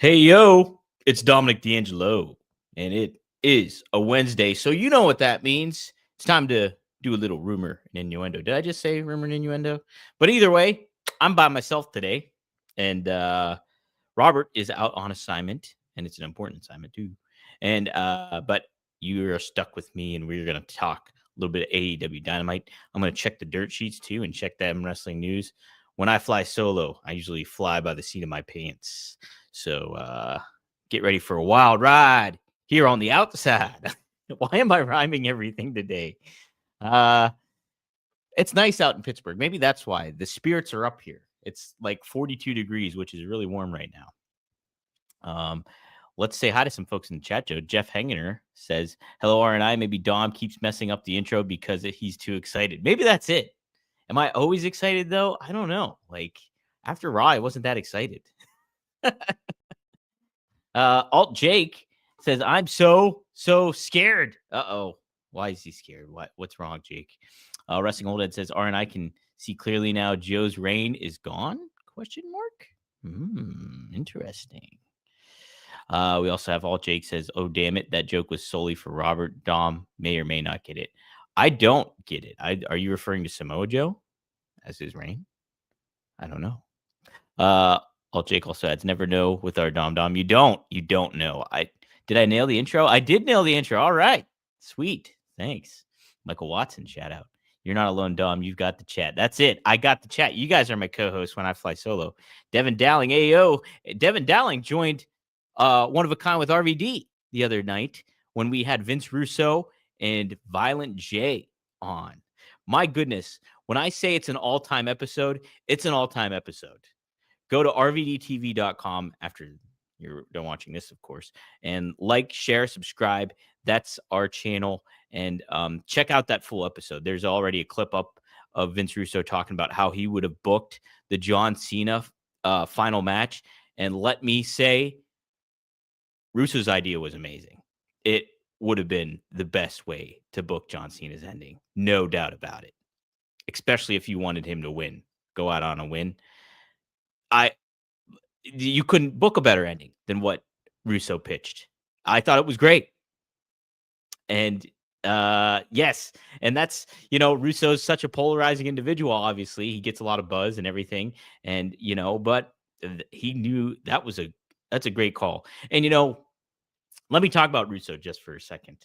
Hey, yo, it's Dominic D'Angelo, and it is a Wednesday. So, you know what that means. It's time to do a little rumor and innuendo. Did I just say rumor and innuendo? But either way, I'm by myself today, and Robert is out on assignment, and it's an important assignment, too. But you are stuck with me, and we're going to talk a little bit of AEW Dynamite. I'm going to check the dirt sheets, too, and check them wrestling news. When I fly solo, I usually fly by the seat of my pants. So get ready for a wild ride here on the outside. Why am I rhyming everything today? Uh, it's nice out in Pittsburgh. Maybe that's why the spirits are up here. It's like 42 degrees, which is really warm right now. Let's say hi to some folks in the chat, Joe. Jeff Hengener says, hello, R&I. Maybe Dom keeps messing up the intro because he's too excited. Maybe that's it. Am I always excited, though? I don't know. Like, after Raw, I wasn't that excited. Alt Jake says, I'm so scared. Uh-oh. Why is he scared? What's wrong, Jake? Wrestling Old Ed says, R&I can see clearly now Joe's reign is gone? Question mark? Interesting. We also have Alt Jake says, oh, damn it. That joke was solely for Robert. Dom may or may not get it. I don't get it. Are you referring to Samoa Joe as his reign? I don't know. Alt Jake also adds, never know with our Dom. You don't know. Did I nail the intro? I did nail the intro. All right. Sweet. Thanks. Michael Watson, shout out. You're not alone, Dom. You've got the chat. That's it. I got the chat. You guys are my co-hosts when I fly solo. Devin Dowling, AO. Devin Dowling joined One of a Kind with RVD the other night when we had Vince Russo and Violent J on. My goodness. When I say it's an all-time episode, it's an all-time episode. Go to rvdtv.com after you're done watching this, of course, and like, share, subscribe. That's our channel. And check out that full episode. There's already a clip up of Vince Russo talking about how he would have booked the John Cena final match. And let me say, Russo's idea was amazing. It would have been the best way to book John Cena's ending. No doubt about it. Especially if you wanted him to win, go out on a win. You couldn't book a better ending than what Russo pitched. I thought it was great. And yes, and that's, Russo's such a polarizing individual. Obviously, he gets a lot of buzz and everything, and but he knew that's a great call. And let me talk about Russo just for a second.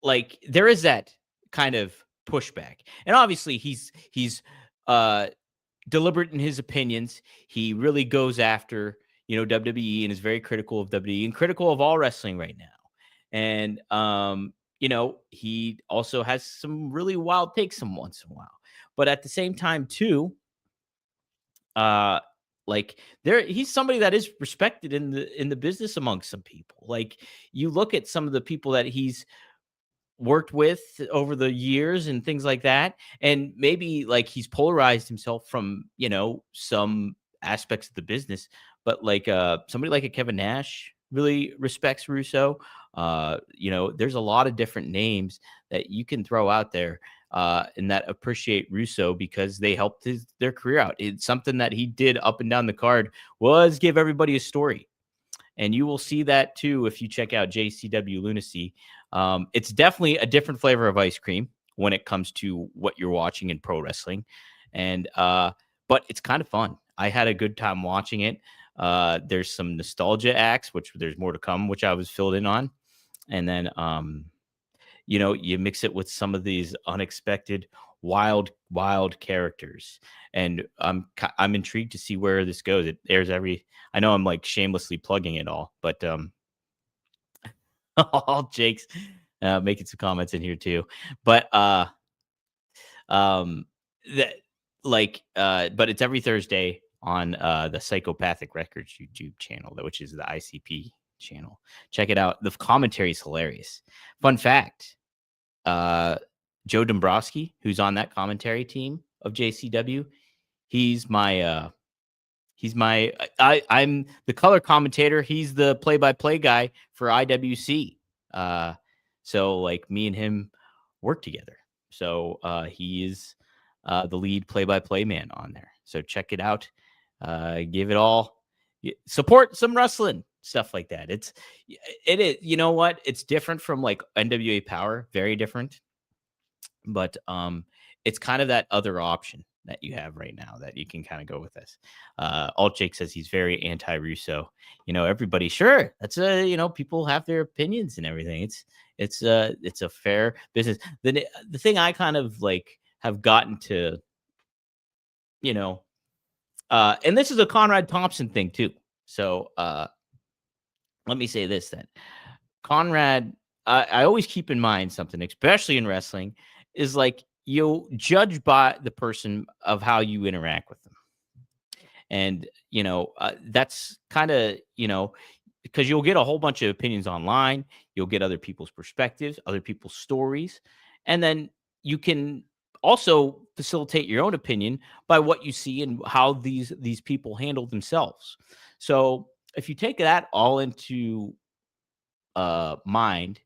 Like, there is that kind of pushback, and obviously he's deliberate in his opinions. He really goes after, WWE, and is very critical of WWE and critical of all wrestling right now. And, he also has some really wild takes some once in a while. But at the same time, too, he's somebody that is respected in the business amongst some people. Like, you look at some of the people that he's worked with over the years and things like that, and maybe like he's polarized himself from some aspects of the business, but like somebody like a Kevin Nash really respects Russo. There's a lot of different names that you can throw out there and that appreciate Russo because they helped their career out. It's something that he did up and down the card was give everybody a story. And you will see that too if you check out JCW Lunacy. It's definitely a different flavor of ice cream when it comes to what you're watching in pro wrestling. And but it's kind of fun. I had a good time watching it. There's some nostalgia acts, which there's more to come, which I was filled in on. And then you mix it with some of these unexpected wild characters, and I'm intrigued to see where this goes. It airs I know I'm like shamelessly plugging it all, but all Jake's making some comments in here too. But but it's every Thursday on the Psychopathic Records YouTube channel, which is the ICP channel. Check it out. The commentary is hilarious. Fun fact, Joe Dombrowski, who's on that commentary team of JCW, I'm the color commentator. He's the play-by-play guy for IWC. So like me and him work together. So he is the lead play-by-play man on there. So check it out. Give it all support some wrestling stuff like that. It is, you know what? It's different from like NWA Power, very different. But it's kind of that other option that you have right now that you can kind of go with this. Alt Jake says he's very anti-Russo. Everybody, sure, that's people have their opinions and everything. It's a fair business. The thing I kind of like have gotten to, and this is a Conrad Thompson thing too. So let me say this then. Conrad, I always keep in mind something, especially in wrestling, is like you judge by the person of how you interact with them. And, that's kind of, because you'll get a whole bunch of opinions online. You'll get other people's perspectives, other people's stories. And then you can also facilitate your own opinion by what you see and how these people handle themselves. So if you take that all into mind,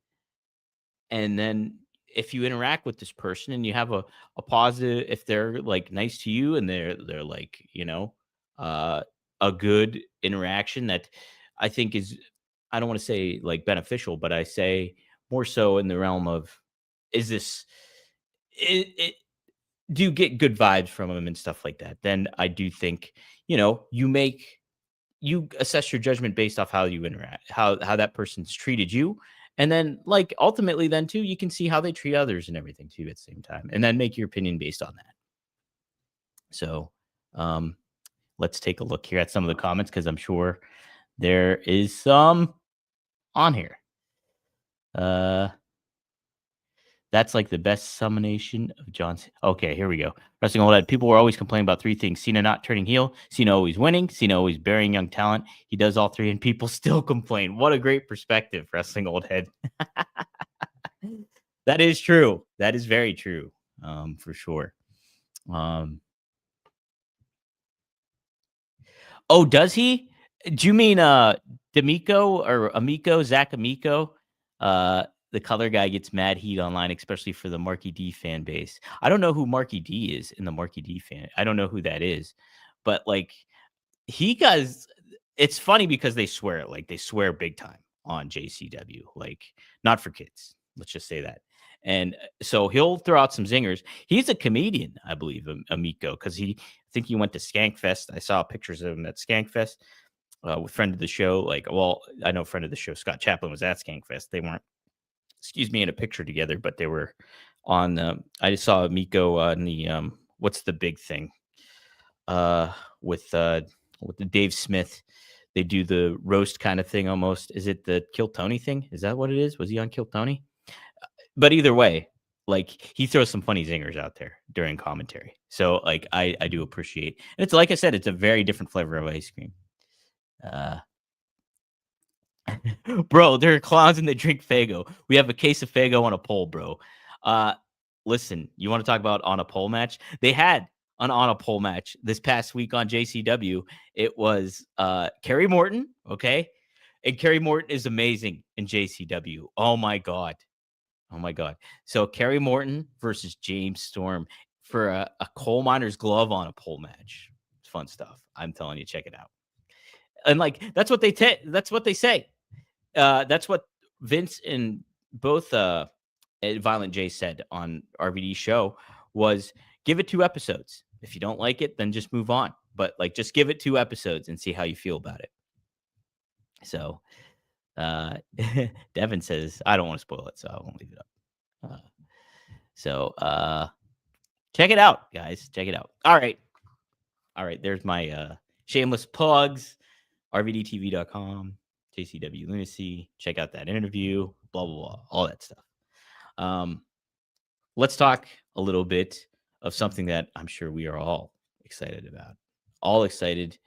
and then if you interact with this person and you have a positive, if they're like nice to you and they're like, a good interaction that I think is, I don't want to say like beneficial, but I say more so in the realm of, is this it do you get good vibes from them and stuff like that, then I do think, you assess your judgment based off how you interact, how that person's treated you. And then like ultimately then too, you can see how they treat others and everything too at the same time. And then make your opinion based on that. So let's take a look here at some of the comments, because I'm sure there is some on here. That's like the best summonation of John's. Okay, here we go. Wrestling Old Head. People were always complaining about three things: Cena not turning heel, Cena always winning, Cena always burying young talent. He does all three, and people still complain. What a great perspective, Wrestling Old Head. That is true. That is very true, for sure. Oh, does he? Do you mean D'Amico or Amico, Zach Amico? The color guy gets mad heat online, especially for the Marky D fan base. I don't know who Marky D is in the Marky D fan. I don't know who that is, but like he does. It's funny because they swear big time on JCW, like not for kids. Let's just say that. And so he'll throw out some zingers. He's a comedian, I believe, Amico, because I think he went to Skankfest. I saw pictures of him at Skankfest with friend of the show. Like, well, I know friend of the show, Scott Chaplin, was at Skankfest. They weren't, in a picture together, but they were on. I just saw Miko on the what's the big thing? With the Dave Smith, they do the roast kind of thing almost. Is it the Kill Tony thing? Is that what it is? Was he on Kill Tony? But either way, like he throws some funny zingers out there during commentary. So like I do appreciate. And it's like I said, it's a very different flavor of ice cream. Bro, there are clowns and they drink Faygo. We have a case of Faygo on a pole, bro. Listen, you want to talk about on a pole match? They had an on a pole match this past week on JCW. It was Kerry Morton, okay? And Kerry Morton is amazing in JCW. Oh my God. So Kerry Morton versus James Storm for a coal miner's glove on a pole match. It's fun stuff. I'm telling you, check it out. And like that's what they say. That's what Vince and both Violent J said on RVD show was give it 2 episodes. If you don't like it, then just move on. But like just give it 2 episodes and see how you feel about it. So Devin says, I don't want to spoil it, so I won't leave it up. Check it out, guys. Check it out. All right. There's my shameless plugs. RVDTV.com, JCW Lunacy. Check out that interview. Blah blah blah. All that stuff. Let's talk a little bit of something that I'm sure we are all excited about. All excited.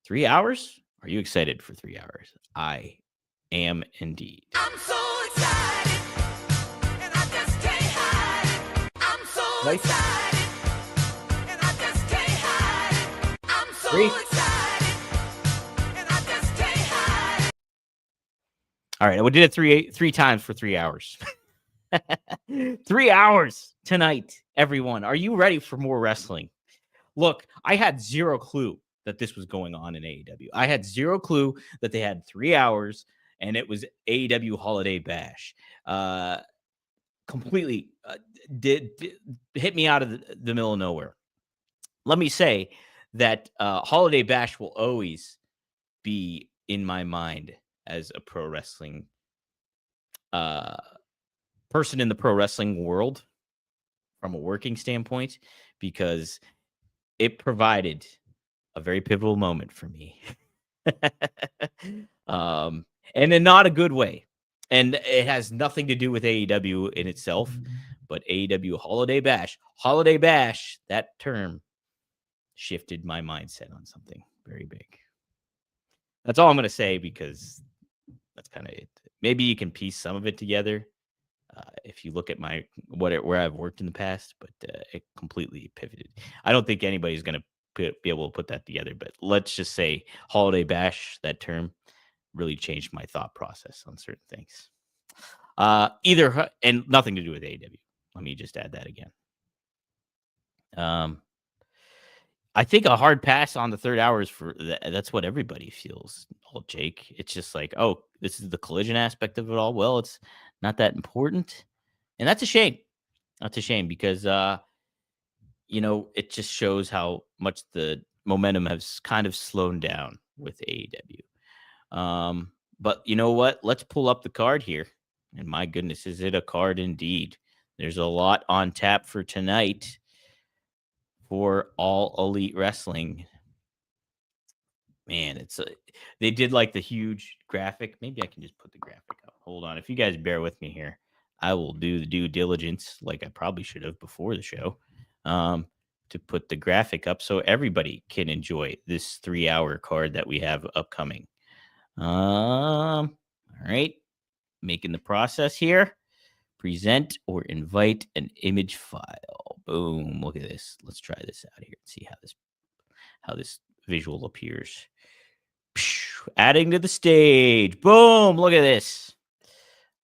3 hours? Are you excited for 3 hours? I am indeed. I'm so excited, and I just can't hide it. I'm so excited, and I just can't hide it. I'm so excited, and I just can't hide it. All right, we did it three times for 3 hours. 3 hours tonight, everyone. Are you ready for more wrestling? Look, I had zero clue that this was going on in AEW. I had zero clue that they had 3 hours and it was AEW Holiday Bash. Completely did hit me out of the middle of nowhere. Let me say that Holiday Bash will always be in my mind as a pro wrestling uh, person in the pro wrestling world from a working standpoint, because it provided a very pivotal moment for me. And in not a good way. And it has nothing to do with AEW in itself, but AEW Holiday Bash, that term shifted my mindset on something very big. That's all I'm going to say, because that's kind of it. Maybe you can piece some of it together if you look at my where I've worked in the past, but it completely pivoted. I don't think anybody's going to be able to put that together, but let's just say Holiday Bash, that term, really changed my thought process on certain things. And nothing to do with AEW. Let me just add that again. I think a hard pass on the third hour is for that's what everybody feels. Oh, Jake, it's just like, oh, this is the collision aspect of it all. Well, it's not that important, and that's a shame. That's a shame, because it just shows how much the momentum has kind of slowed down with AEW. But you know what? Let's pull up the card here. And my goodness, is it a card indeed? There's a lot on tap for tonight for All Elite Wrestling. Man, they did like the huge graphic. Maybe I can just put the graphic up. Hold on. If you guys bear with me here, I will do the due diligence like I probably should have before the show. To put the graphic up so everybody can enjoy this 3-hour card that we have upcoming. All right. Making the process here. Present or invite an image file. Boom. Look at this. Let's try this out here and see how this visual appears. Adding to the stage. Boom. Look at this.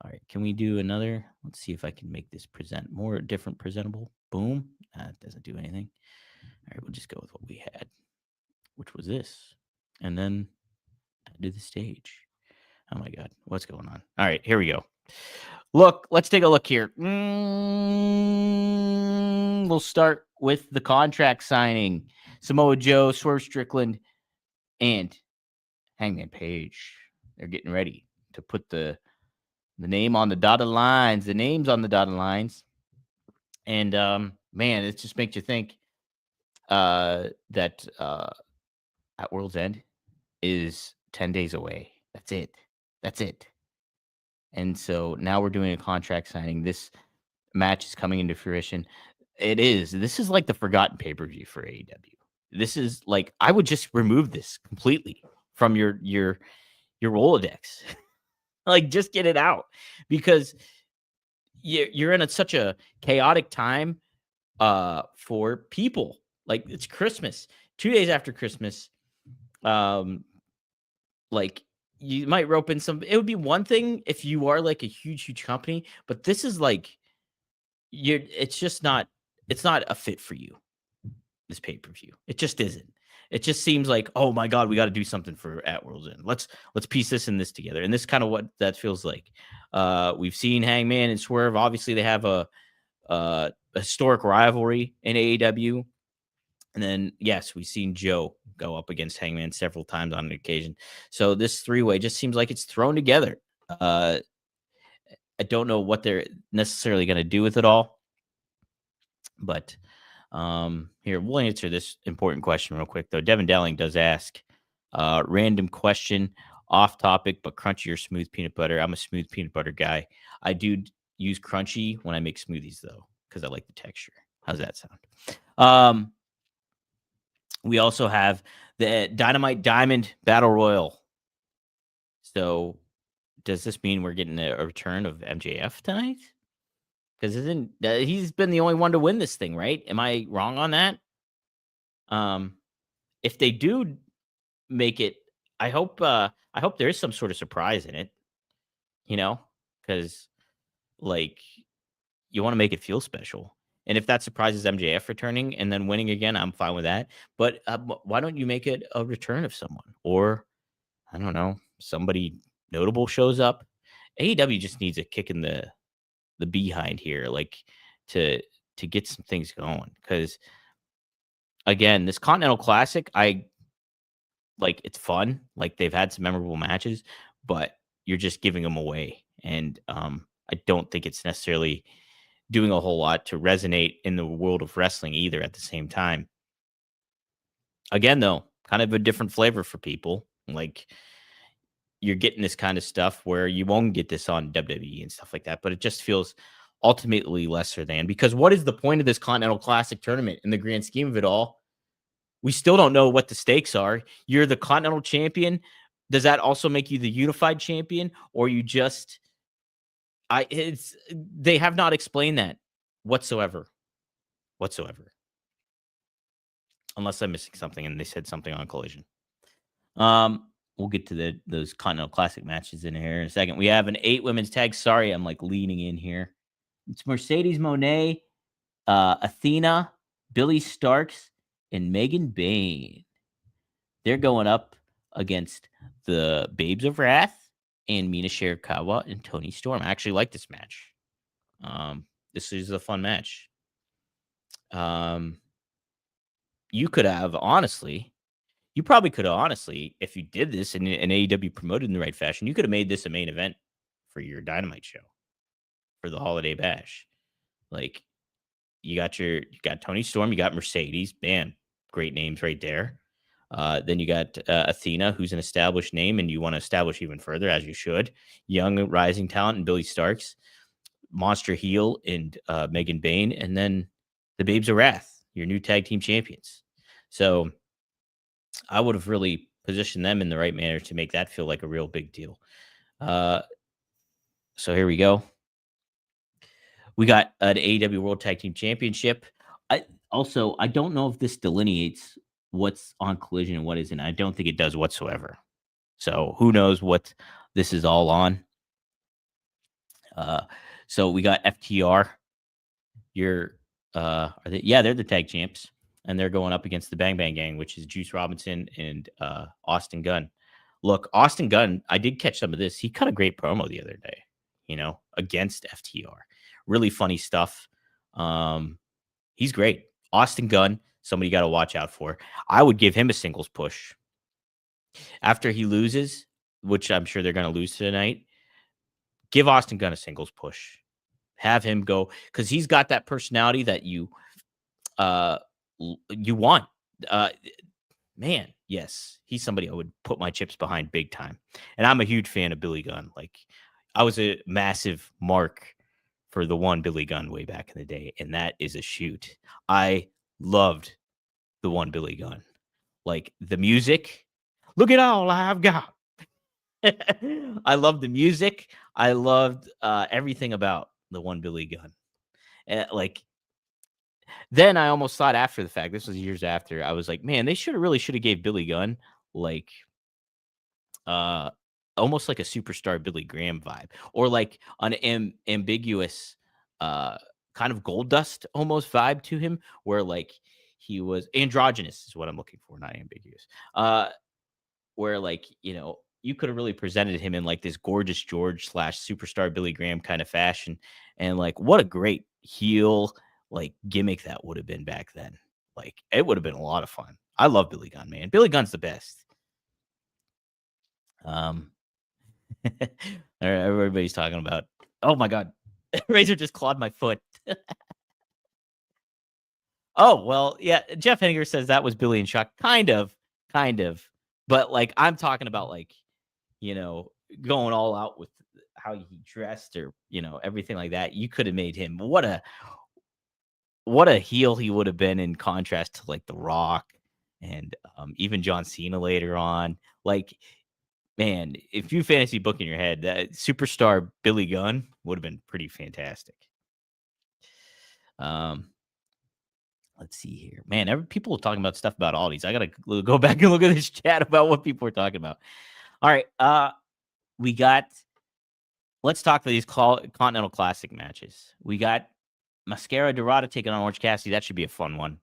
All right. Can we do another? Let's see if I can make this different presentable. Boom. That doesn't do anything. All right. We'll just go with what we had, which was this. And then add to the stage. Oh my God. What's going on? All right. Here we go. Look, let's take a look here. We'll start with the contract signing. Samoa Joe, Swerve Strickland, and Hangman Page. They're getting ready to put the name on the dotted lines, the names on the dotted lines. And man, it just makes you think that at World's End is 10 days away. That's it. And so now we're doing a contract signing. This match is coming into fruition. This is like the forgotten pay-per-view for AEW. This is like, I would just remove this completely from your Rolodex. Like, just get it out, because you're in such a chaotic time for people. Like, it's Christmas, 2 days after Christmas. Like, you might rope in some. It would be one thing if you are like a huge company, but this is like it's just not. It's not a fit for you. This pay-per-view, it just isn't. It just seems like, oh my God, we got to do something for at World's End. Let's piece this and this together, and this kind of what that feels like. We've seen Hangman and Swerve. Obviously, they have a historic rivalry in AEW. And then, yes, we've seen Joe go up against Hangman several times on an occasion. So this three-way just seems like it's thrown together. I don't know what they're necessarily going to do with it all. But here, we'll answer this important question real quick, though. Devin Dowling does ask, random question, off topic, but crunchy or smooth peanut butter? I'm a smooth peanut butter guy. I do use crunchy when I make smoothies, though, because I like the texture. How's that sound? We also have the Dynamite Diamond Battle Royal. So does this mean we're getting a return of MJF tonight? Because he's been the only one to win this thing, right? Am I wrong on that? If they do make it, I hope there is some sort of surprise in it. Because like, you want to make it feel special. And if that surprises MJF returning and then winning again, I'm fine with that. But why don't you make it a return of someone? Or, I don't know, somebody notable shows up. AEW just needs a kick in the behind here, like to get some things going. Because again, this Continental Classic, I like it's fun. Like they've had some memorable matches, but you're just giving them away. And I don't think it's necessarily doing a whole lot to resonate in the world of wrestling either at the same time. Again, though, kind of a different flavor for people. Like you're getting this kind of stuff where you won't get this on WWE and stuff like that, but it just feels ultimately lesser than, because what is the point of this Continental Classic tournament in the grand scheme of it all? We still don't know what the stakes are. You're the Continental Champion. Does that also make you the Unified Champion, or you just they have not explained that whatsoever. Unless I'm missing something and they said something on Collision. We'll get to those Continental Classic matches in here in a second. We have an 8 women's tag. Sorry, I'm like leaning in here. It's Mercedes Moné, Athena, Billy Starks, and Megan Bayne. They're going up against the Babes of Wrath and Mina Shirakawa and Toni Storm. I actually like this match. This is a fun match. You could have, honestly, you probably could have, honestly, if you did this and AEW promoted in the right fashion, you could have made this a main event for your Dynamite show for the Holiday Bash. Like, you got Toni Storm, you got Mercedes, bam, great names right there. Then you got Athena, who's an established name, and you want to establish even further, as you should. Young rising talent and Billy Starks, Monster Heel and Megan Bayne, and then the Babes of Wrath, your new tag team champions. So I would have really positioned them in the right manner to make that feel like a real big deal. So here we go. We got an AEW World Tag Team Championship. I don't know if this delineates what's on Collision and what isn't. I don't think it does whatsoever. So who knows what this is all on. So we got FTR. They're the tag champs, and they're going up against the Bang Bang Gang, which is Juice Robinson and Austin Gunn. Look, Austin Gunn, I did catch some of this. He cut a great promo the other day, against FTR. Really funny stuff. He's great. Austin Gunn, somebody you got to watch out for. I would give him a singles push. After he loses, which I'm sure they're going to lose tonight, give Austin Gunn a singles push. Have him go, because he's got that personality that you want. Man, yes, he's somebody I would put my chips behind big time. And I'm a huge fan of Billy Gunn. Like, I was a massive mark for the one Billy Gunn way back in the day, and that is a shoot. I loved the one Billy Gunn. Like, the music, look at all I've got. I loved the music. I loved everything about the one Billy Gunn. Then I almost thought after the fact, this was years after, I was like, man, they should have gave Billy Gunn like almost like a superstar Billy Graham vibe, or like an ambiguous kind of Gold Dust almost vibe to him, where like he was androgynous is what I'm looking for, not ambiguous. Where like, you could have really presented him in like this Gorgeous George / superstar Billy Graham kind of fashion. And like, what a great heel like gimmick that would have been back then. Like, it would have been a lot of fun. I love Billy Gunn, man. Billy Gunn's the best. Everybody's talking about, oh my God, Razor just clawed my foot. Oh, well, yeah. Jeff Henniger says that was Billy and Chuck. Kind of. But like, I'm talking about like, going all out with how he dressed or, everything like that. You could have made him what a heel he would have been, in contrast to like The Rock and even John Cena later on. Like, man, if you fantasy book in your head, that superstar Billy Gunn would have been pretty fantastic. Let's see here, man. People are talking about stuff about Aldi's. I gotta go back and look at this chat about what people are talking about. All right, let's talk about these Continental Classic matches. We got Mascara Dorada taking on Orange Cassidy. That should be a fun one.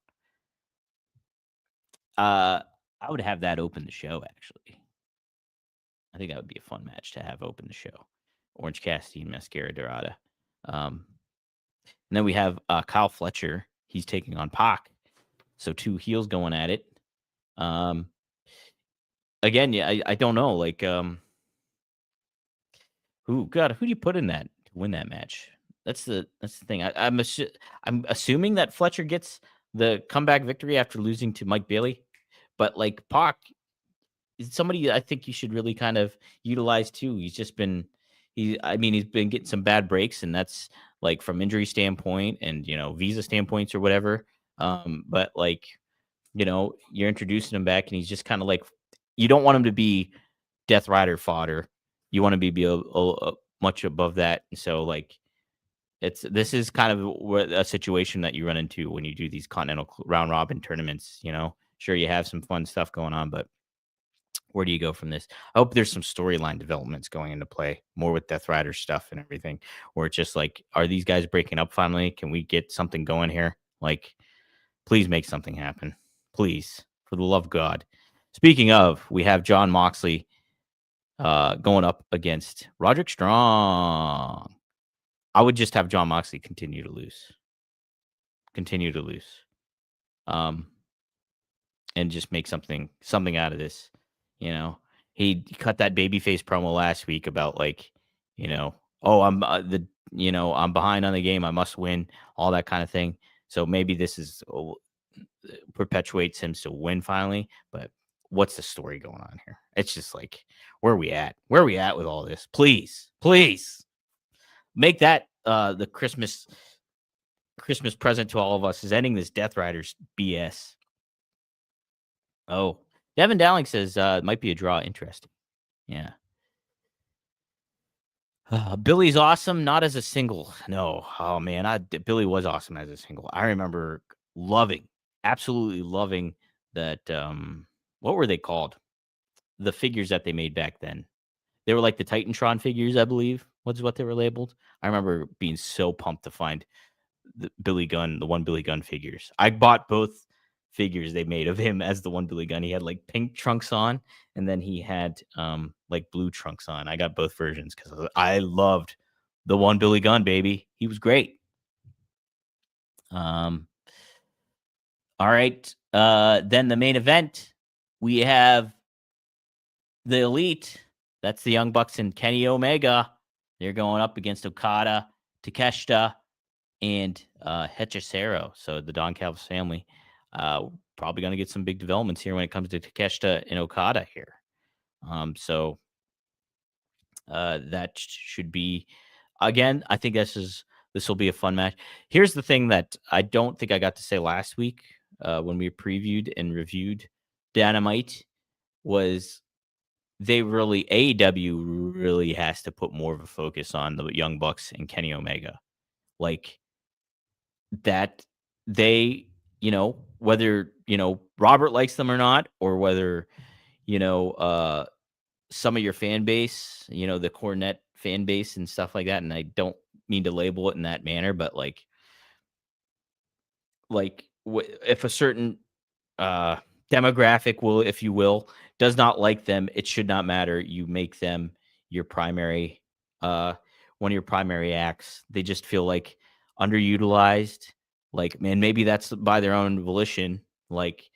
I would have that open the show, actually. I think that would be a fun match to have open the show. Orange Cassidy and Mascara Dorada. And then we have Kyle Fletcher. He's taking on Pac. So 2 heels going at it. Again, yeah, I don't know. Like, who do you put in that to win that match? That's the thing. I'm assuming that Fletcher gets the comeback victory after losing to Mike Bailey, but like Pac is somebody I think you should really kind of utilize too. He's been getting some bad breaks, and that's like from injury standpoint and visa standpoints or whatever. But like you're introducing him back, and he's just kind of like you don't want him to be Death Rider fodder. You want to be a much above that. So like this is kind of a situation that you run into when you do these continental round robin tournaments. Sure you have some fun stuff going on, but where do you go from this? I hope there's some storyline developments going into play, more with Death Rider stuff and everything, where it's just like, are these guys breaking up finally? Can we get something going here? Like, please make something happen. Please, for the love of God. Speaking of, we have John Moxley going up against Roderick Strong. I would just have John Moxley continue to lose. And just make something out of this. He cut that babyface promo last week about like, oh, I'm I'm behind on the game. I must win, all that kind of thing. So maybe this is perpetuates him to win finally. But what's the story going on here? It's just like, where are we at? Where are we at with all this? Please make that the Christmas present to all of us, is ending this Death Riders BS. Oh, Devin Dowling says it might be a draw. Interesting. Yeah. Billy's awesome, not as a single. No. Oh, man. Billy was awesome as a single. I remember absolutely loving that. What were they called? The figures that they made back then. They were like the Titantron figures, I believe, was what they were labeled. I remember being so pumped to find the one Billy Gunn figures. I bought both figures they made of him as the one Billy Gunn. He had like pink trunks on, and then he had like blue trunks on. I got both versions because I loved the one Billy Gunn, baby. He was great. All right. Then the main event, we have the Elite. That's the Young Bucks and Kenny Omega. They're going up against Okada, Takeshita, and Hechicero. So the Don Callis family. Probably going to get some big developments here when it comes to Takeshita and Okada here. So that should be, again, I think this will be a fun match. Here's the thing that I don't think I got to say last week when we previewed and reviewed Dynamite was AEW really has to put more of a focus on the Young Bucks and Kenny Omega. Like that they, whether, Robert likes them or not, or whether, some of your fan base, the Cornette fan base and stuff like that. And I don't mean to label it in that manner, but like if a certain demographic if you will, does not like them, it should not matter. You make them your primary, one of your primary acts. They just feel like underutilized. Like, man, maybe that's by their own volition. Like,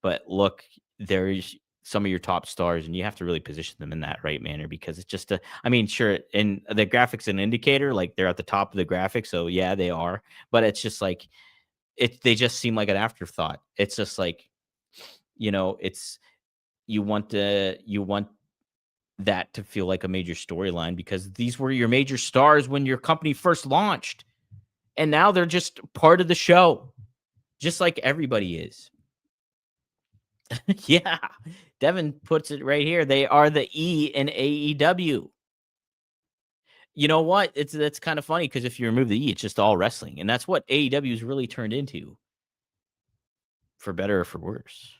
but look, there's some of your top stars, and you have to really position them in that right manner because it's just sure, and the graphics an indicator, like they're at the top of the graphic, so yeah, they are. But it's just like they just seem like an afterthought. It's just like, it's you want that to feel like a major storyline because these were your major stars when your company first launched. And now they're just part of the show, just like everybody is. Yeah. Devin puts it right here. They are the E in AEW. You know what? That's kind of funny because if you remove the E, it's just all wrestling. And that's what AEW has really turned into, for better or for worse.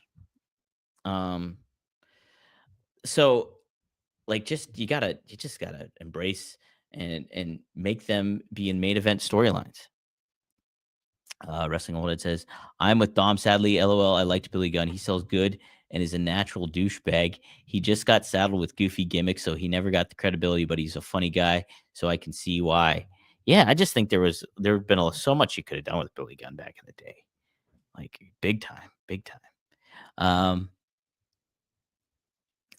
So like you just gotta embrace and make them be in main event storylines. Wrestling Old Head says, I'm with Dom, sadly. LOL. I liked Billy Gunn. He sells good and is a natural douchebag. He just got saddled with goofy gimmicks, so he never got the credibility, but he's a funny guy, so I can see why. Yeah, I just think there have been so much you could have done with Billy Gunn back in the day. Like big time, big time.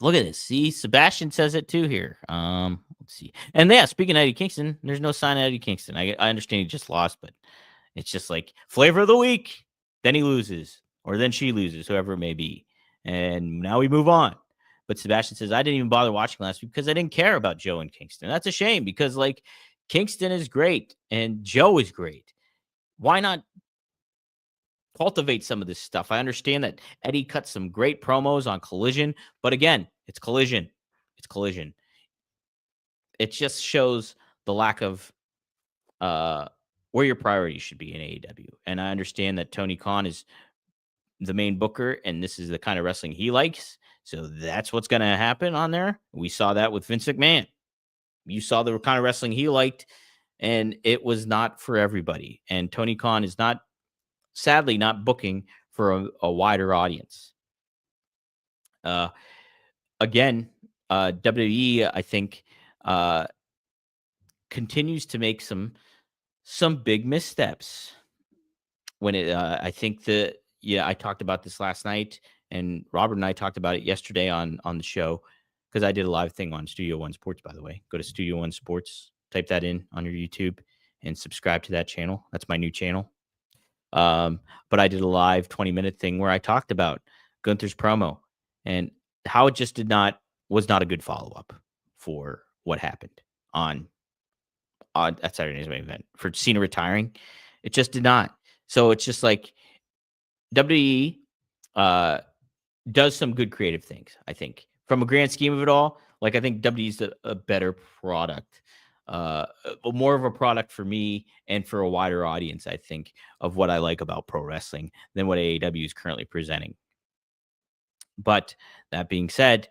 Look at this. See, Sebastian says it too here. Let's see. And yeah, speaking of Eddie Kingston, there's no sign of Eddie Kingston. I understand he just lost, but it's just like flavor of the week. Then he loses, or then she loses, whoever it may be. And now we move on. But Sebastian says, I didn't even bother watching last week because I didn't care about Joe and Kingston. That's a shame because, like, Kingston is great and Joe is great. Why not cultivate some of this stuff? I understand that Eddie cut some great promos on Collision, but again, it's Collision. It's Collision. It just shows the lack of where your priorities should be in AEW. And I understand that Tony Khan is the main booker, and this is the kind of wrestling he likes. So that's what's going to happen on there. We saw that with Vince McMahon. You saw the kind of wrestling he liked, and it was not for everybody. And Tony Khan is not, sadly, not booking for a wider audience. Again, WWE, I think, continues to make some big missteps. When I think I talked about this last night, and Robert and I talked about it yesterday on the show because I did a live thing on Studio One Sports. By the way, go to Studio One Sports, type that in on your YouTube, and subscribe to that channel. That's my new channel. But I did a live 20-minute thing where I talked about Gunther's promo and how it just was not a good follow-up for what happened on at Saturday Night's Main Event for Cena retiring. It just did not. So it's just like WWE does some good creative things, I think. From a grand scheme of it all, like I think WWE's a better product, more of a product for me and for a wider audience, I think, of what I like about pro wrestling than what AEW is currently presenting. But that being said,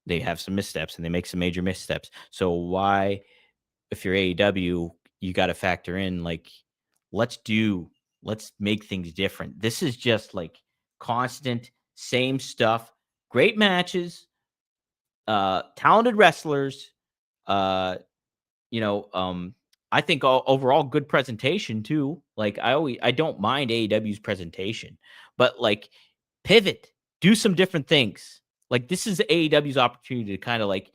they have some missteps and they make some major missteps. So why, if you're AEW, you got to factor in, like, let's make things different. This is just like constant, same stuff, great matches, talented wrestlers, I think overall good presentation too. Like I don't mind AEW's presentation, but like pivot, do some different things. Like this is AEW's opportunity to kind of like,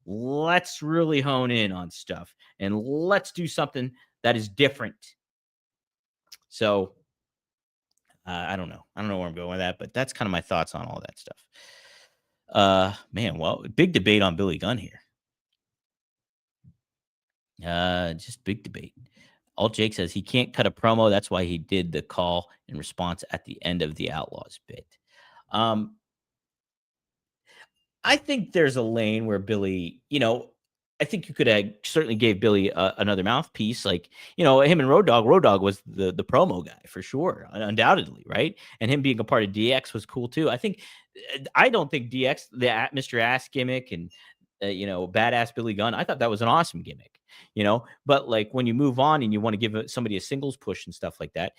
let's really hone in on stuff and let's do something that is different. So I don't know. I don't know where I'm going with that, but that's kind of my thoughts on all that stuff. Man, well, big debate on Billy Gunn here. Just big debate. Alt Jake says he can't cut a promo. That's why he did the call in response at the end of the Outlaws bit. I think there's a lane where Billy, I think you could have certainly gave Billy another mouthpiece. Like, him and Road Dogg. Road Dogg was the promo guy for sure, undoubtedly, right? And him being a part of DX was cool too. I don't think DX, the Mr. Ass gimmick and, badass Billy Gunn, I thought that was an awesome gimmick, but like when you move on and you want to give somebody a singles push and stuff like that,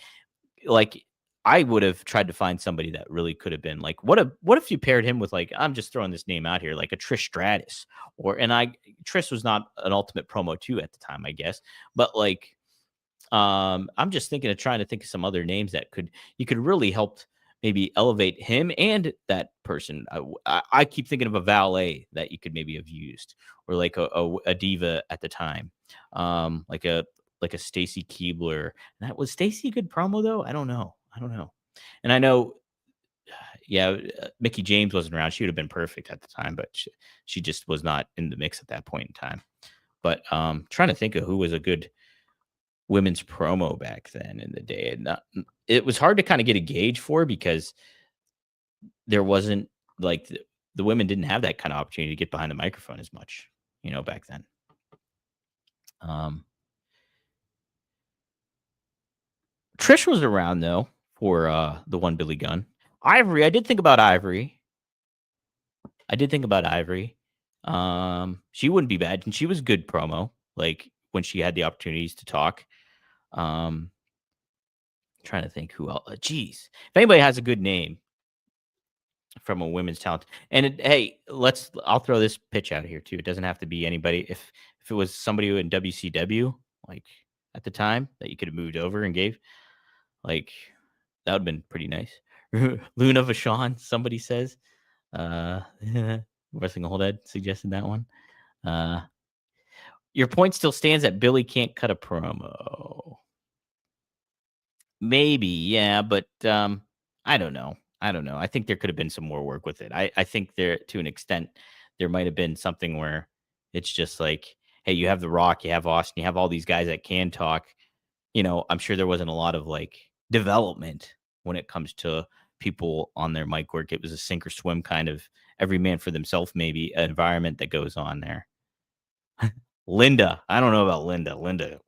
like I would have tried to find somebody that really could have been like, what if you paired him with, like, I'm just throwing this name out here, like a Trish Stratus, Trish was not an Ultimate promo too at the time, I guess, but like, I'm just trying to think of some other names that you could really help maybe elevate him and that person. I keep thinking of a valet that you could maybe have used, or like a diva at the time, like a Stacy Keibler. That was Stacy a good promo though? I don't know. And I know, Mickey James wasn't around. She would have been perfect at the time, but she just was not in the mix at that point in time. But trying to think of who was a good women's promo back then in the day, and it was hard to kind of get a gauge for, because there wasn't like the women didn't have that kind of opportunity to get behind the microphone as much, back then. Trish was around though for the one Billy Gunn. Ivory, I did think about Ivory. She wouldn't be bad, and she was good promo, like when she had the opportunities to talk. trying to think who else. Geez, if anybody has a good name from a women's talent, and hey, I'll throw this pitch out here too. It doesn't have to be anybody. If it was somebody in WCW, like at the time, that you could have moved over and gave, like that would have been pretty nice. Luna Vachon, somebody says. Wrestling Old Ed suggested that one. Your point still stands that Billy can't cut a promo. Maybe, yeah, but I don't know. I think there could have been some more work with it. I think there, to an extent, there might have been something where it's just like, hey, you have The Rock, you have Austin, you have all these guys that can talk. I'm sure there wasn't a lot of like development when it comes to people on their mic work. It was a sink or swim kind of every man for themselves, maybe environment that goes on there. Linda, I don't know about Linda.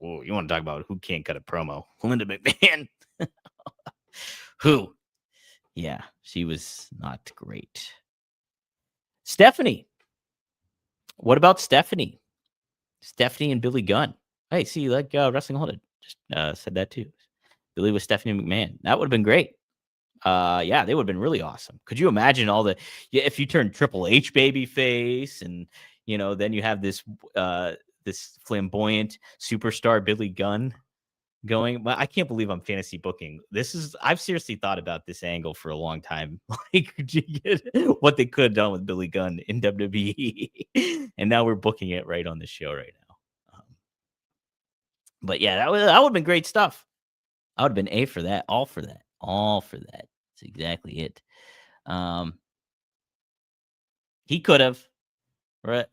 Ooh, you want to talk about who can't cut a promo? Linda McMahon. Who? Yeah, she was not great. Stephanie. What about Stephanie? Stephanie and Billy Gunn. Hey, see, like Wrestling Holiday just said that too. Billy with Stephanie McMahon. That would have been great. Yeah, they would have been really awesome. Could you imagine if you turn Triple H baby face and then you have this this flamboyant superstar Billy Gunn going. But I can't believe I'm fantasy booking. I've seriously thought about this angle for a long time. Like, what they could have done with Billy Gunn in WWE, and now we're booking it right on the show right now. But yeah, that would have been great stuff. I would have been A for that, all for that. That's exactly it. He could have.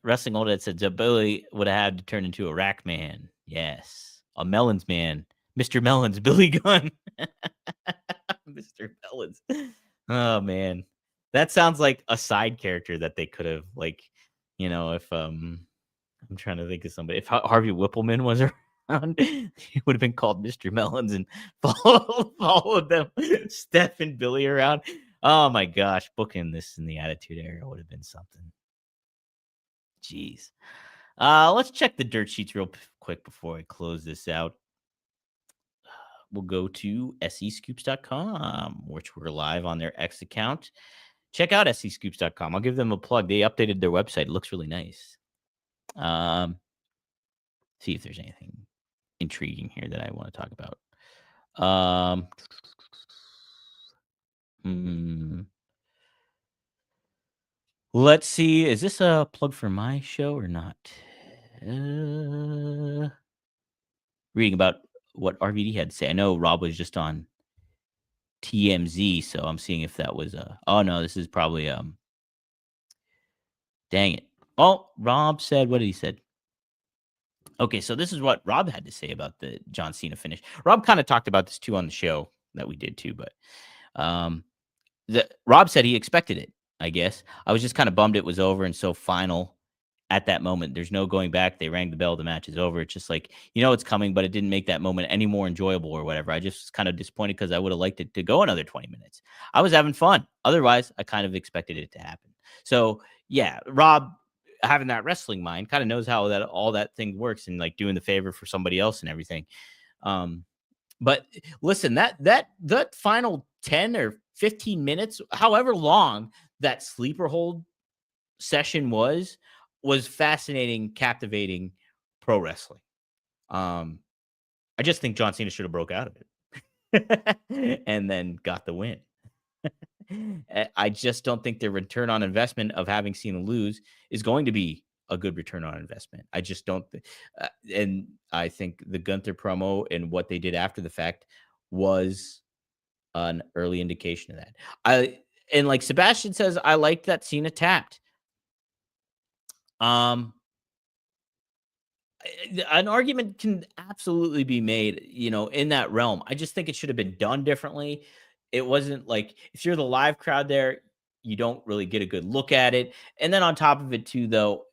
Wrestling Old Ed said Billy would have had to turn into a rack man. Yes. A Melons man. Mr. Melons, Billy Gunn. Mr. Melons. Oh, man. That sounds like a side character that they could have, like, if I'm trying to think of somebody. If Harvey Whippleman was around, he would have been called Mr. Melons and followed them, Steph and Billy around. Oh, my gosh. Booking this in the Attitude Era would have been something. Jeez. Let's check the dirt sheets real quick before I close this out. We'll go to SEScoops.com, which we're live on their X account. Check out SEScoops.com. I'll give them a plug. They updated their website. It looks really nice. See if there's anything intriguing here that I want to talk about. Let's see. Is this a plug for my show or not? Reading about what RVD had to say. I know Rob was just on TMZ, so I'm seeing if that was oh no, this is probably dang it. Oh, Rob said, what did he said? Okay, so this is what Rob had to say about the John Cena finish. Rob kind of talked about this too on the show that we did too, but Rob said he expected it, I guess. I was just kind of bummed it was over and so final at that moment. There's no going back. They rang the bell. The match is over. It's just like, it's coming, but it didn't make that moment any more enjoyable or whatever. I just was kind of disappointed because I would have liked it to go another 20 minutes. I was having fun. Otherwise, I kind of expected it to happen. So, yeah, Rob, having that wrestling mind, kind of knows how all that thing works and like doing the favor for somebody else and everything. But listen, that final 10 or 15 minutes, however long that sleeper hold session was fascinating, captivating pro wrestling. I just think John Cena should have broke out of it and then got the win. I just don't think the return on investment of having Cena lose is going to be a good return on investment. I just don't. And I think the Gunther promo and what they did after the fact was an early indication of that. And like Sebastian says, I liked that Cena tapped. An argument can absolutely be made, in that realm. I just think it should have been done differently. It wasn't like, if you're the live crowd there, you don't really get a good look at it. And then on top of it too, though,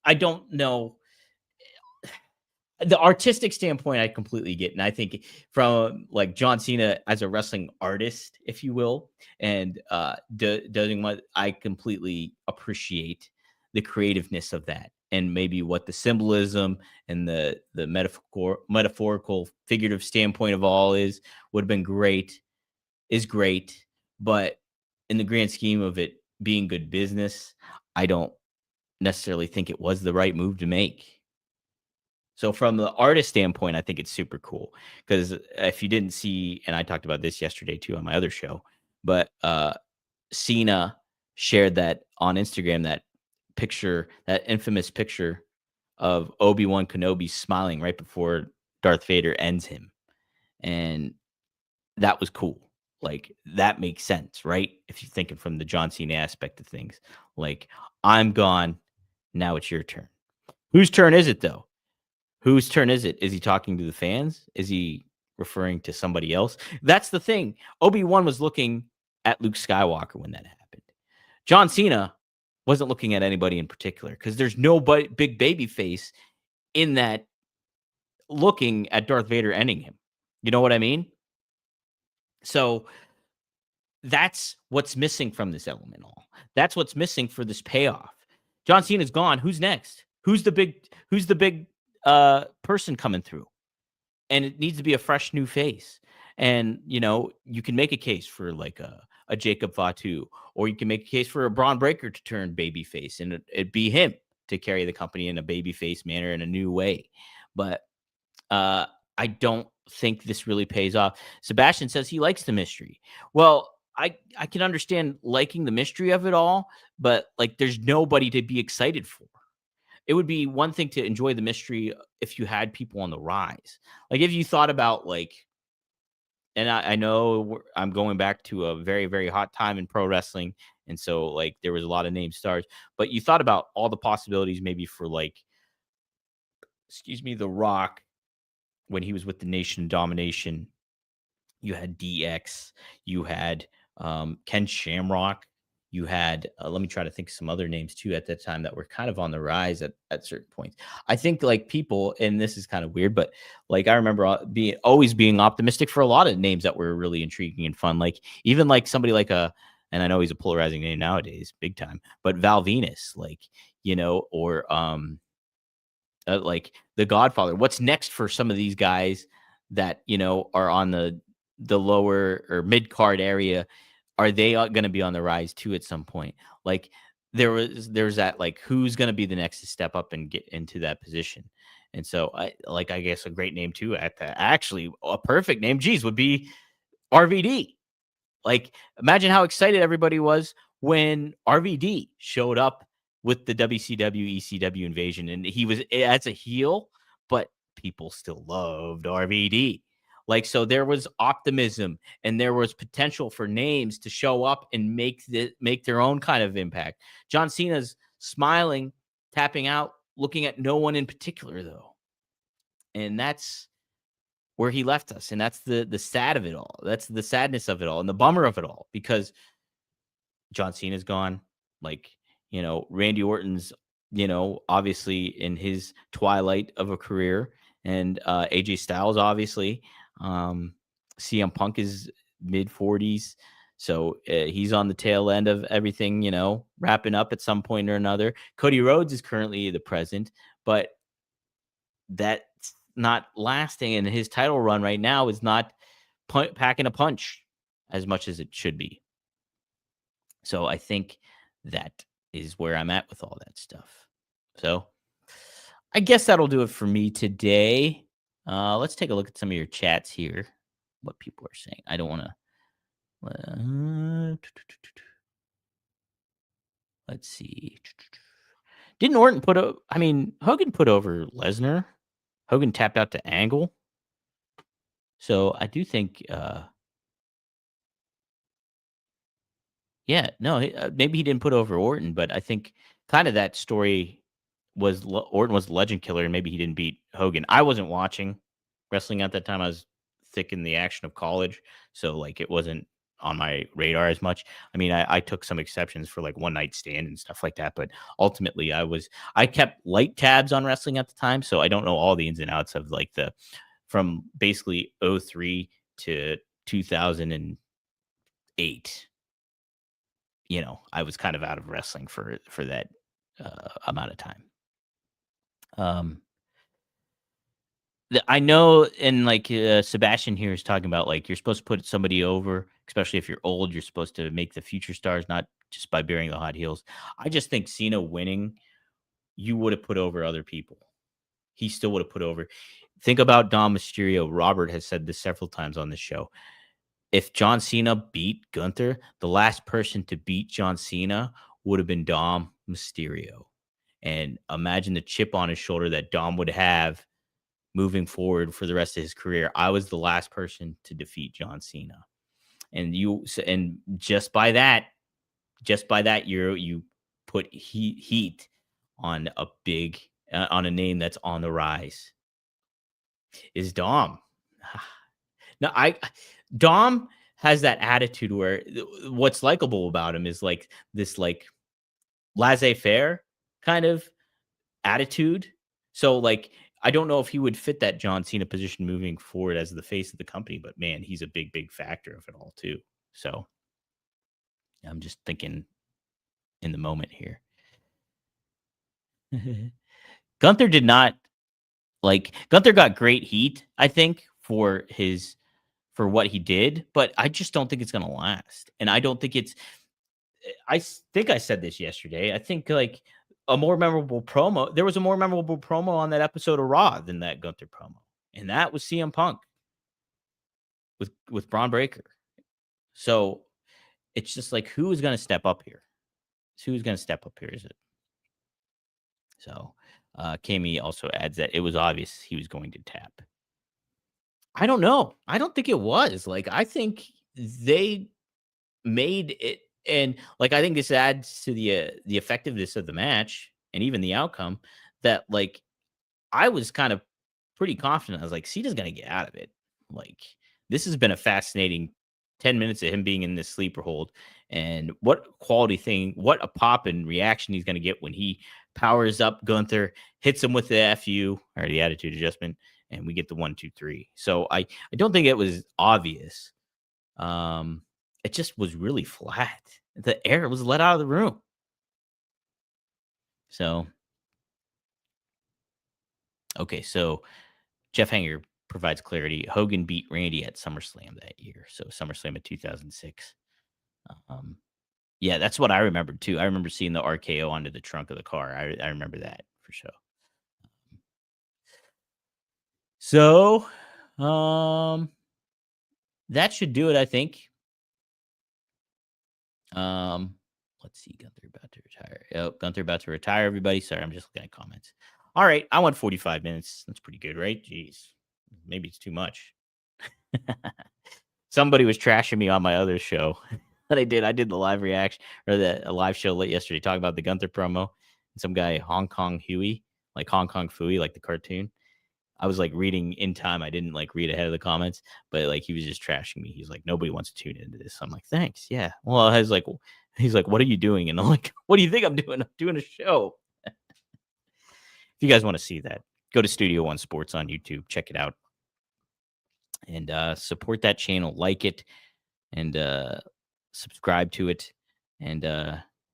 I don't know. The artistic standpoint, I completely get. And I think from like John Cena as a wrestling artist, if you will, and doing what I completely appreciate the creativeness of that. and maybe what the symbolism and the metaphorical figurative standpoint of all would have been great, is great, but in the grand scheme of it being good business, I don't necessarily think it was the right move to make. So from the artist standpoint, I think it's super cool because if you didn't see, and I talked about this yesterday too on my other show, but Cena shared that on Instagram, that picture, that infamous picture of Obi-Wan Kenobi smiling right before Darth Vader ends him. And that was cool. Like that makes sense, right? If you're thinking from the John Cena aspect of things, like I'm gone, now it's your turn. Whose turn is it though? Whose turn is it? Is he talking to the fans? Is he referring to somebody else? That's the thing. Obi-Wan was looking at Luke Skywalker when that happened. John Cena wasn't looking at anybody in particular because there's no big baby face in that looking at Darth Vader ending him. You know what I mean? So that's what's missing from this element all. That's what's missing for this payoff. John Cena's gone. Who's next? Who's the big person coming through? And it needs to be a fresh new face. And you can make a case for like a Jacob Fatu, or you can make a case for a Braun Breaker to turn babyface, and it'd be him to carry the company in a babyface manner in a new way. But uh, I don't think this really pays off. Sebastian says he likes the mystery. Well, I can understand liking the mystery of it all, but like there's nobody to be excited for. It would be one thing to enjoy the mystery if you had people on the rise. Like if you thought about like, and I know I'm going back to a very, very hot time in pro wrestling. And so like there was a lot of name stars, but you thought about all the possibilities maybe for like, excuse me, The Rock when he was with the Nation of Domination. You had DX, you had Ken Shamrock, you had let me try to think of some other names too at that time that were kind of on the rise at certain points. I think like people, and this is kind of weird, but like I remember always being optimistic for a lot of names that were really intriguing and fun. Like even like somebody like and I know he's a polarizing name nowadays, big time, but Val Venus, like or like The Godfather. What's next for some of these guys that are on the lower or mid card area? Are they going to be on the rise too at some point? Like there's that like who's going to be the next to step up and get into that position? And so I guess a great name too at that, actually a perfect name, geez, would be RVD. Like, imagine how excited everybody was when RVD showed up with the WCW ECW invasion, and he was as a heel, but people still loved RVD. Like, so there was optimism and there was potential for names to show up and make their own kind of impact. John Cena's smiling, tapping out, looking at no one in particular, though. And that's where he left us. And that's the sad of it all. That's the sadness of it all and the bummer of it all, because John Cena's gone. Like, Randy Orton's, obviously in his twilight of a career, and AJ Styles, obviously. CM Punk is mid 40s. So he's on the tail end of everything, wrapping up at some point or another. Cody Rhodes is currently the present, but that's not lasting. And his title run right now is not packing a punch as much as it should be. So I think that is where I'm at with all that stuff. So I guess that'll do it for me today. Let's take a look at some of your chats here. What people are saying. I don't want to. Let's see. Didn't Orton Hogan put over Lesnar. Hogan tapped out to Angle. So I do think, yeah, no, maybe he didn't put over Orton, but I think kind of that story was Orton was the legend killer, and maybe he didn't beat Hogan. I wasn't watching wrestling at that time. I was thick in the action of college, so like it wasn't on my radar as much. I mean, I took some exceptions for like one night stand and stuff like that, but ultimately I kept light tabs on wrestling at the time, so I don't know all the ins and outs of like from basically 03 to 2008. I was kind of out of wrestling for that amount of time. I know, and like Sebastian here is talking about, like, you're supposed to put somebody over, especially if you're old. You're supposed to make the future stars, not just by bearing the hot heels. I just think Cena winning, you would have put over other people. He still would have put over. Think about Dom Mysterio. Robert has said this several times on this show. If John Cena beat Gunther, the last person to beat John Cena would have been Dom Mysterio. And imagine the chip on his shoulder that Dom would have moving forward for the rest of his career. I was the last person to defeat John Cena. And just by that, you put heat on a big on a name that's on the rise. Is Dom. No, I Dom has that attitude where what's likable about him is like this like laissez-faire kind of attitude. So like I don't know if he would fit that John Cena position moving forward as the face of the company, but man, he's a big factor of it all too. So I'm just thinking in the moment here. Gunther did not Gunther got great heat, I think, for what he did, but I just don't think it's gonna last. And I don't think it's think I said this yesterday. I think like a more memorable promo. There was a more memorable promo on that episode of Raw than that Gunther promo, and that was CM Punk with Braun Breaker. So it's just like who is going to step up here? Who's going to step up here? Is it? So Kami also adds that it was obvious he was going to tap. I don't know. I don't think it was. Like I think they made it, and like I think this adds to the effectiveness of the match and even the outcome. That like I was kind of pretty confident. I was like, Cena's gonna get out of it. Like this has been a fascinating 10 minutes of him being in this sleeper hold, and what quality thing, what a pop and reaction he's gonna get when he powers up Gunther, hits him with the FU or the attitude adjustment, and we get the 1-2-3. So I don't think it was obvious. It just was really flat. The air was let out of the room. So, okay, so Jeff Hanger provides clarity. Hogan beat Randy at SummerSlam that year. So SummerSlam of 2006. Yeah, that's what I remembered too. I remember seeing the RKO onto the trunk of the car. I remember that for sure. So, that should do it, I think. Let's see. Gunther about to retire. Oh, Gunther about to retire, everybody. Sorry, I'm just looking at comments. All right. I went 45 minutes. That's pretty good, right? Jeez. Maybe it's too much. Somebody was trashing me on my other show that I did. I did the live reaction or a live show late yesterday talking about the Gunther promo. And some guy, Hong Kong Huey, like Hong Kong Fooey, like the cartoon. I was like reading in time. I didn't like read ahead of the comments, but like he was just trashing me. He's like, nobody wants to tune into this. I'm like, thanks. Yeah. Well, I was like, he's like, what are you doing? And I'm like, what do you think I'm doing? I'm doing a show. If you guys want to see that, go to Studio One Sports on YouTube. Check it out. And support that channel. Like it. And subscribe to it. And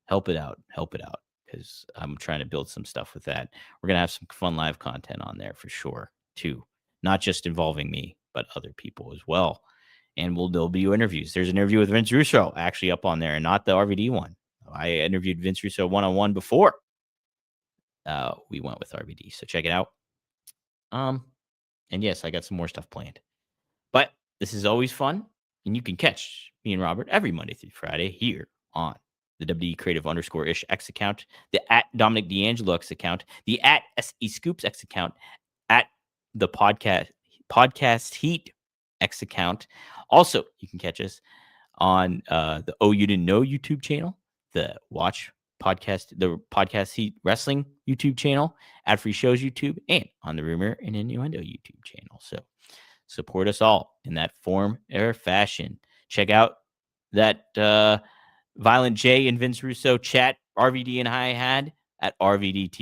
help it out. Help it out. Because I'm trying to build some stuff with that. We're going to have some fun live content on there for sure, too. Not just involving me, but other people as well. And there'll be interviews. There's an interview with Vince Russo actually up on there, and not the RVD one. I interviewed Vince Russo one-on-one before we went with RVD. So check it out. And yes, I got some more stuff planned. But this is always fun. And you can catch me and Robert every Monday through Friday here on the WD Creative _ish X account, the at Dominic D'Angelo X account, the at SE Scoops X account, at the podcast Heat X account. Also, you can catch us on the Oh You Didn't Know YouTube channel, the Podcast Heat Wrestling YouTube channel, Ad Free Shows YouTube, and on the Rumor and Innuendo YouTube channel. So support us all in that form or fashion. Check out that Violent J and Vince Russo chat RVD and I had at rvdtv.com,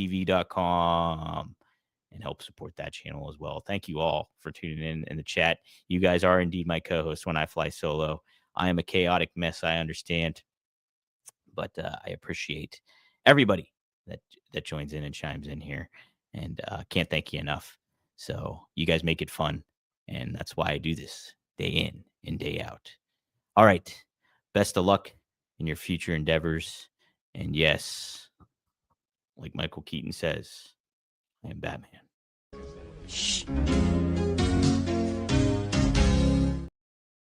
and help support that channel as well. Thank you all for tuning in the chat. You guys are indeed my co-host when I fly solo. I am a chaotic mess, I understand, but I appreciate everybody that joins in and chimes in here. and can't thank you enough. So you guys make it fun, and that's why I do this day in and day out. All right. Best of luck in your future endeavors. And yes, like Michael Keaton says, I am Batman. Shh.